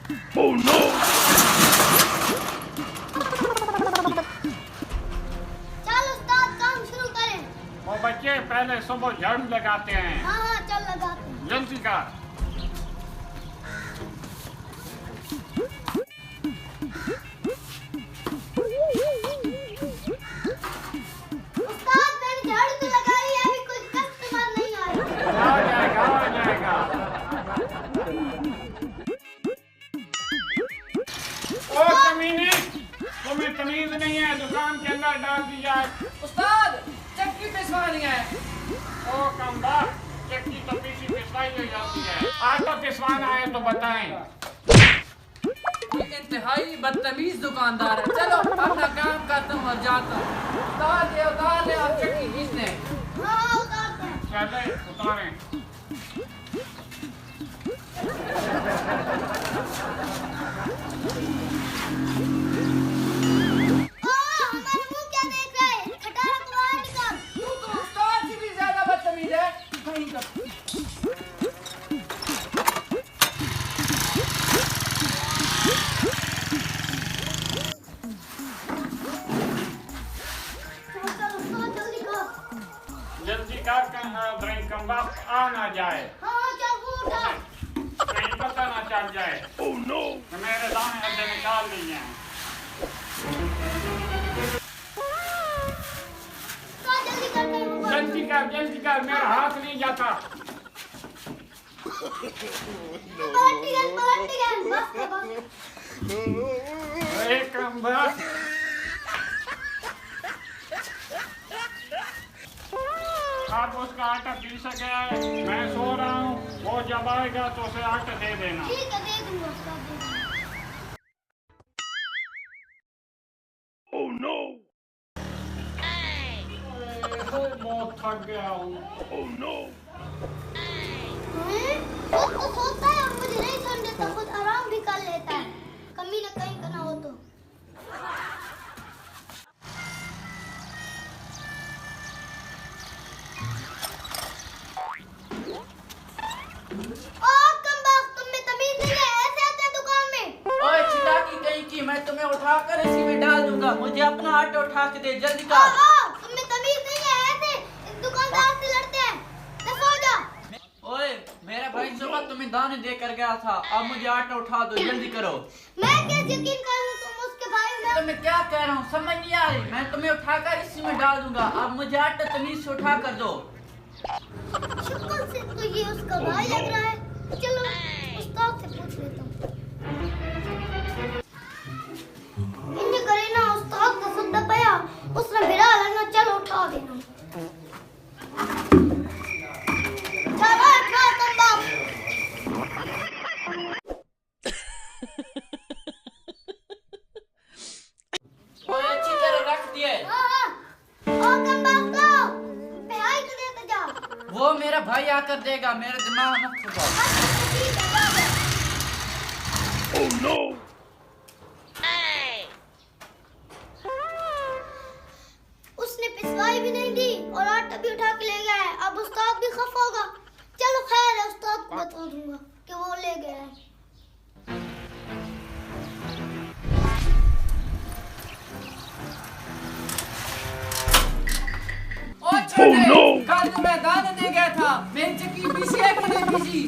Oh no! चल उस्ताद काम शुरू करें। वो बच्चे पहले सुबह झाड़ू लगाते हैं। हाँ हाँ चल लगाते हैं। जल्दी कर। उस्ताद मैंने झाड़ू तो लगाई है, अभी कोई कस्टमर नहीं आया। आ जाएगा आ जाएगा। ओ कमीने, तुम्हें तमीज नहीं है, दुकान के अंदर डाल दिया है। उस्ताद चक्की पिसवानी है। ओ कमबा, चक्की तो पीसी पिसवाई हो जाती है। आटा पिसवाना है तो बताएं। ये इंतहाई बदतमीज दुकानदार है। चलो अपना काम करता हूँ और जाता हूँ। उतार ले और चक्की पीसने। हाँ हाँ उतारते हैं। चले उतारें। ओ हमारा मुंह क्या देख रहा है? खटारा को बाहर निकाल। तू तो उस्ताद से भी ज्यादा बदतमीज है। कहीं का चल उस्ताद जल्दी कर। जल्दी कर कमबा आ ना जाए, हाँ हाँ चल वो उठा। कहीं पता ना चल जाए। Oh no! मेरे दाने हल्दे निकाल लिए हैं। उस्ताद जल्दी करते हैं। जल्दी कर, मेरा हाथ नहीं जाता। पलट गया बस बस। एक कमबा अब उसका आटा पीस गया है। मैं सो रहा हूँ, वो जब आएगा तो उसे आटा दे देना। ठीक है दे दूंगा उस्ताद दे दूंगा। Oh no! बहुत थक गया हूँ। Oh no! खुद तो सोता है और मुझे नहीं सोने देता, खुद आराम भी कर लेता है। कमी ना कहीं का ना हो तो। ओ कमबख्त, तुम्हें तमीज नहीं है, ऐसे आते हैं दुकान में। ओए चिटाकी कहीं की, मैं तुम्हें उठाकर इसी में डाल दूंगा। मुझे अपना आटा उठा के दे, जल्दी कर। तुम्हें तमीज नहीं है, ऐसे दुकानदार से लड़ते हैं। दफा हो जा। ओए मेरा भाई सुबह तुम्हें दाने दे कर गया था, अब मुझे आटा उठा दो, जल्दी करो। मैं कैसे यकीन करूं तुम उसके भाई में? तो मैं क्या कह रहा हूँ समझ नहीं आ रही। मैं तुम्हें उठाकर इसी में डाल दूंगा, अब मुझे आटा तमीज से उठा कर दो। शक्ल से तो ये उसका भाई लग रहा है। चलो उस्ताद से पूछ लेता हूँ। इन्हें करे ना उस्ताद का सद्दा पाया, उसने बिरा लगना, चलो उठा देना। चलो उठा तुम बाप। ओए अच्छी तरह रख दिए। हाँ ओ कम बाप को भाई को देकर जा। वो मेरा भाई आकर देगा, मेरा दिमाग मत खुजाओ। ठीक है बाबा। Oh no! उसने पिसवाई भी नहीं दी और आटा भी उठा के ले गया है। अब उस्ताद भी खफा होगा। चलो खैर है, उस्ताद को बता दूंगा कि वो ले गया है। ओ छोटे, Oh no! कल तो मैं दाने दे गया था, मेरी चक्की पीसी है कि नहीं पीसी?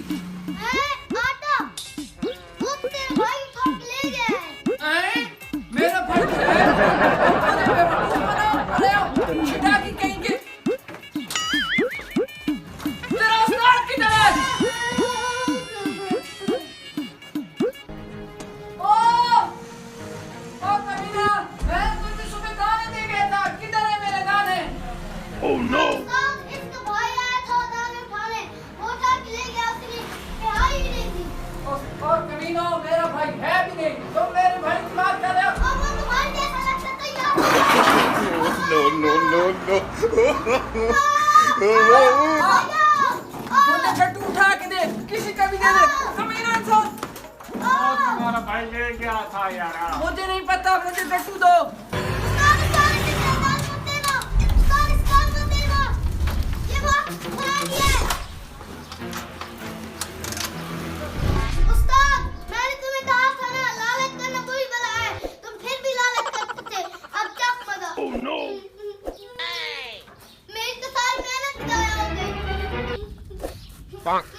हैं? आटा वो तेरे भाई उठा के ले गया है। हैं? मेरा भाई है? अरे अरे आओ, चिटाकी कहीं के। तेरा उस्ताद किधर है? ओ कमीना, मैं तुझे सुबह दाने दे गया था, किधर है मेरे दाने? Oh no! उस्ताद इसका भाई आया था दाने उठाने, वो उठा के ले गया, उसने भाई ही नहीं दी। और कमीनो मेरा भाई है भी नहीं, तुम मेरे भाई की बात कर रहे हो? अब वो तुम्हारे जैसा लगता था यार। No no no no! मुझे छट्टू उठा के दे, किसी का भी दे दे, कमीना इंसान। और तुम्हारा भाई ले गया था यार। मुझे नहीं पता, मुझे छट्टू दो। उस्ताद उस्ताद इसे दान मत देना। उस्ताद इसका मत देना। ये बात खराब है। उस्ताद मैंने तुम्हें कहा था Oh no! मेरी तो सारी मेहनत ज़ाया हो गई।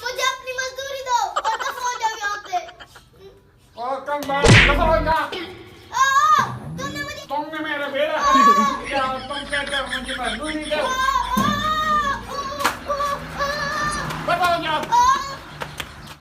मुझे अपनी मजदूरी दो और तो सो जाओ यहाँ पे। और तुम बात खत्म हो जा। तुमने मुझे तुमने मेरे बेड़ा क्या तुम कहते हो मुझे मजदूरी दो।